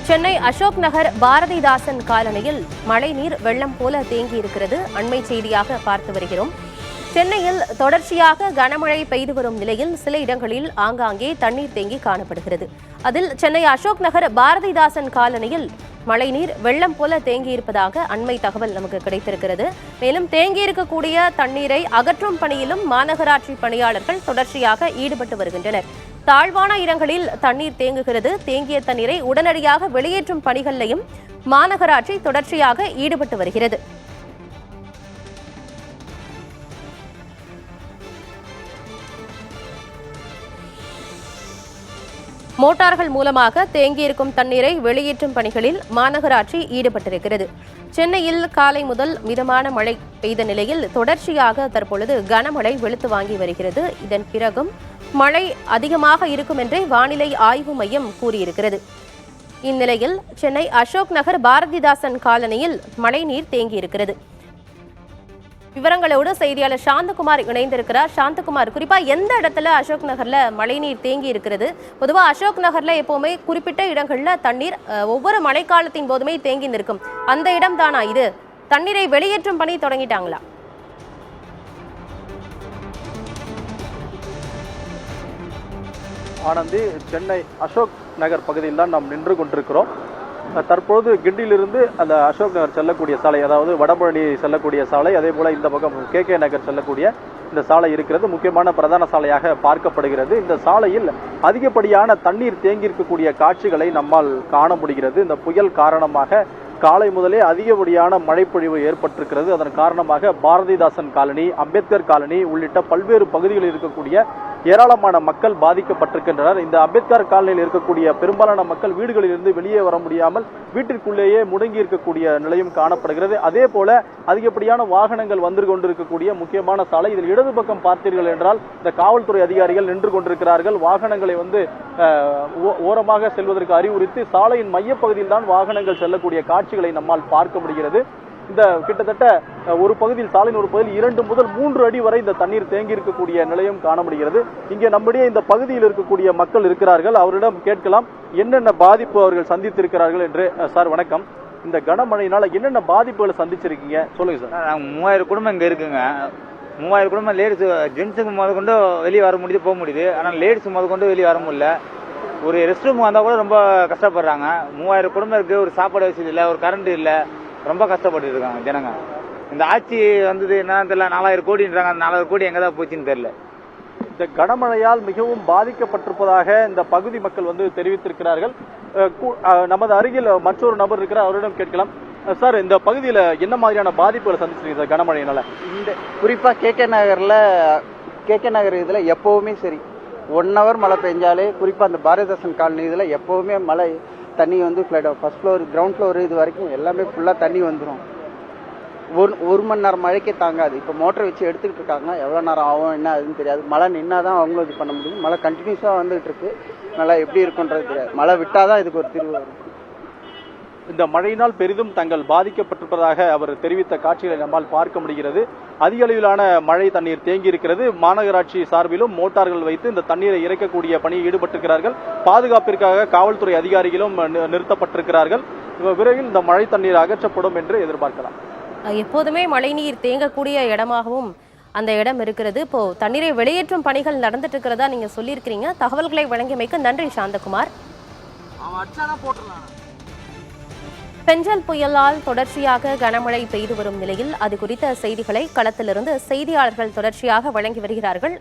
சென்னை அசோக் நகர் பாரதிதாசன் காலனியில் மழைநீர் வெள்ளம் போல தேங்கி இருக்கிறது. அண்மை செய்தியாக பார்த்து வருகிறோம். சென்னையில் தொடர்ச்சியாக கனமழை பெய்து வரும் நிலையில் சில இடங்களில் ஆங்காங்கே தண்ணீர் தேங்கி காணப்படுகிறது. அதில் சென்னை அசோக் நகர் பாரதிதாசன் காலனியில் மழைநீர் வெள்ளம் போல தேங்கியிருப்பதாக அண்மை தகவல் நமக்கு கிடைத்திருக்கிறது. மேலும் தேங்கியிருக்கக்கூடிய தண்ணீரை அகற்றும் பணியிலும் மாநகராட்சி பணியாளர்கள் தொடர்ச்சியாக ஈடுபட்டு வருகின்றனர். தாழ்வான இடங்களில் தண்ணீர் தேங்குகிறது. தேங்கிய தண்ணீரை உடனடியாக வெளியேற்றும் பணிகளிலும் மாநகராட்சி தொடர்ச்சியாக ஈடுபட்டு வருகிறது. மோட்டார்கள் மூலமாக தேங்கியிருக்கும் தண்ணீரை வெளியேற்றும் பணிகளில் மாநகராட்சி ஈடுபட்டிருக்கிறது. சென்னையில் காலை முதல் மிதமான மழை பெய்த நிலையில் தொடர்ச்சியாக தற்பொழுது கனமழை வெளுத்து வாங்கி வருகிறது. இதன் பிறகும் மழை அதிகமாக இருக்கும் என்றே வானிலை ஆய்வு மையம் கூறியிருக்கிறது. இந்நிலையில் சென்னை அசோக் நகர் பாரதிதாசன் காலனியில் மழைநீர் தேங்கியிருக்கிறது. விவரங்களோடு செய்தியாளர் சாந்தகுமார் இணைந்திருக்கிறார். சாந்தகுமார், குறிப்பா எந்த இடத்துல அசோக் நகர்ல மழைநீர் தேங்கி இருக்கிறது? பொதுவா அசோக் நகர்ல எப்பவுமே குறிப்பிட்ட இடங்கள்ல தண்ணீர் ஒவ்வொரு மழைக்காலத்தின் போதுமே தேங்கி நிற்கும். அந்த இடம் தானா இது? தண்ணீரை வெளியேற்றும் பணி தொடங்கிட்டாங்களா? ஆனந்தி, சென்னை அசோக் நகர் பகுதியில் தான் நாம் நின்று கொண்டிருக்கிறோம். தற்போது கிண்டியிலிருந்து அந்த அசோக் நகர் செல்லக்கூடிய சாலை, அதாவது வடபழனி செல்லக்கூடிய சாலை, அதே போல இந்த பக்கம் கே நகர் செல்லக்கூடிய இந்த சாலை இருக்கிறது. முக்கியமான பிரதான சாலையாக பார்க்கப்படுகிறது. இந்த சாலையில் அதிகப்படியான தண்ணீர் தேங்கி இருக்கக்கூடிய காட்சிகளை நம்மால் காண முடிகிறது. இந்த புயல் காரணமாக காலை முதலே அதிகப்படியான மழைப்பொழிவு ஏற்பட்டிருக்கிறது. அதன் காரணமாக பாரதிதாசன் காலனி, அம்பேத்கர் காலனி உள்ளிட்ட பல்வேறு பகுதிகளில் இருக்கக்கூடிய ஏராளமான மக்கள் பாதிக்கப்பட்டிருக்கின்றனர். இந்த அம்பேத்கர் காலனியில் இருக்கக்கூடிய பெரும்பாலான மக்கள் வீடுகளிலிருந்து வெளியே வர முடியாமல் வீட்டிற்குள்ளேயே முடங்கி இருக்கக்கூடிய நிலையும் காணப்படுகிறது. அதே போல அதிகப்படியான வாகனங்கள் வந்து கொண்டிருக்கக்கூடிய முக்கியமான சாலை. இதில் இடது பக்கம் பார்த்தீர்கள் என்றால் இந்த காவல்துறை அதிகாரிகள் நின்று கொண்டிருக்கிறார்கள். வாகனங்களை ஓரமாக செல்வதற்கு அறிவுறுத்தி சாலையின் மையப்பகுதியில் தான் வாகனங்கள் செல்லக்கூடிய காட்சிகளை நம்மால் பார்க்க முடிகிறது. இந்த கிட்டத்தட்ட ஒரு பகுதியில், சாலையின் ஒரு பகுதியில் 2 முதல் 3 அடி வரை இந்த தண்ணீர் தேங்கி இருக்கக்கூடிய நிலையும் காண முடிகிறது. இங்கே நம்முடைய இந்த பகுதியில் இருக்கக்கூடிய மக்கள் இருக்கிறார்கள். அவரிடம் கேட்கலாம் என்னென்ன பாதிப்பு அவர்கள் சந்தித்திருக்கிறார்கள் என்று. சார் வணக்கம். இந்த கனமழையினால என்னென்ன பாதிப்புகளை சந்திச்சிருக்கீங்க, சொல்லுங்க சார். 3000 குடும்பம் இங்க இருக்குங்க. 3000 குடும்பம் லேடிஸ், ஜென்ஸுக்கு முத கொண்டு வெளியே வர முடியுது, போக முடியுது. ஆனால் லேடிஸ் முத கொண்டு வெளியே வர முடியல. ஒரு ரெஸ்ட் ரூம் வந்தால் கூட ரொம்ப கஷ்டப்படுறாங்க. 3000 குடும்பம் இருக்கு. ஒரு சாப்பாடு வசதி இல்லை, ஒரு கரண்ட் இல்லை, ரொம்ப கஷ்டப்பட்டு இருக்காங்க ஜனங்க. இந்த ஆட்சி வந்தது என்னன்னு தெரியல. 4000 கோடின்றாங்க. அந்த 4000 கோடி எங்கதான் போச்சுன்னு தெரியல. இந்த கனமழையால் மிகவும் பாதிக்கப்பட்டிருப்பதாக இந்த பகுதி மக்கள் தெரிவித்திருக்கிறார்கள். நமது அருகில் மற்றொரு நபர் இருக்கிறார், அவரிடம் கேட்கலாம். சார், இந்த பகுதியில் என்ன மாதிரியான பாதிப்புகளை சந்திச்சிருக்கீங்க கனமழையினால? இந்த குறிப்பா கே நகர் இதுல எப்பவுமே சரி 1 ஹவர் மழை பெஞ்சாலே, குறிப்பா அந்த பாரதிதாசன் காலனி இதுல எப்பவுமே மழை தண்ணி ஃபர்ஸ்ட் ஃப்ளோர், கிரவுண்ட் ஃப்ளோர் இது வரைக்கும் எல்லாமே ஃபுல்லா தண்ணி வந்துடும். ஒரு மணி நேரம் மழைக்கே தாங்காது. இப்போ மோட்டர் வச்சு எடுத்துக்கிட்டு இருக்காங்க. எவ்வளோ நேரம் ஆகும் என்ன அதுன்னு தெரியாது. மழை நின்னாதான் அவங்களும் இது பண்ண முடியும். மழை கண்டினியூஸாக வந்துட்டு இருக்கு. நல்லா எப்படி இருக்குன்றது தெரியாது. மழை விட்டாதான் இதுக்கு ஒரு தீர்வு வரும். இந்த மழையினால் பெரிதும் தங்கள் பாதிக்கப்பட்டிருப்பதாக அவர் தெரிவித்த காட்சிகளை நம்மால் பார்க்க முடிகிறது. அதிக அளவிலான மழை தண்ணீர் தேங்கி இருக்கிறது. மாநகராட்சி சார்பிலும் மோட்டார்கள் வைத்து இந்த தண்ணீரை இறக்கக்கூடிய பணியில் ஈடுபட்டிருக்கிறார்கள். பாதுகாப்பிற்காக காவல்துறை அதிகாரிகளும் நிறுத்தப்பட்டிருக்கிறார்கள். விரைவில் இந்த மழை தண்ணீர் அகற்றப்படும் என்று எதிர்பார்க்கலாம். எப்போதுமே மழைநீர் தேங்கக்கூடிய இடமாகவும் அந்த இடம் இருக்கிறது. இப்போ தண்ணீரை வெளியேற்றும் பணிகள் நடந்துட்டு இருக்கிறதா நீங்க சொல்லியிருக்கிறீங்க. தகவல்களை வழங்கியமைக்கு நன்றி சாந்தகுமார். பெஞ்சல் புயலால் தொடர்ச்சியாக கனமழை பெய்து வரும் நிலையில் அது குறித்த செய்திகளை களத்திலிருந்து செய்தியாளர்கள் தொடர்ச்சியாக வழங்கி வருகிறார்கள்.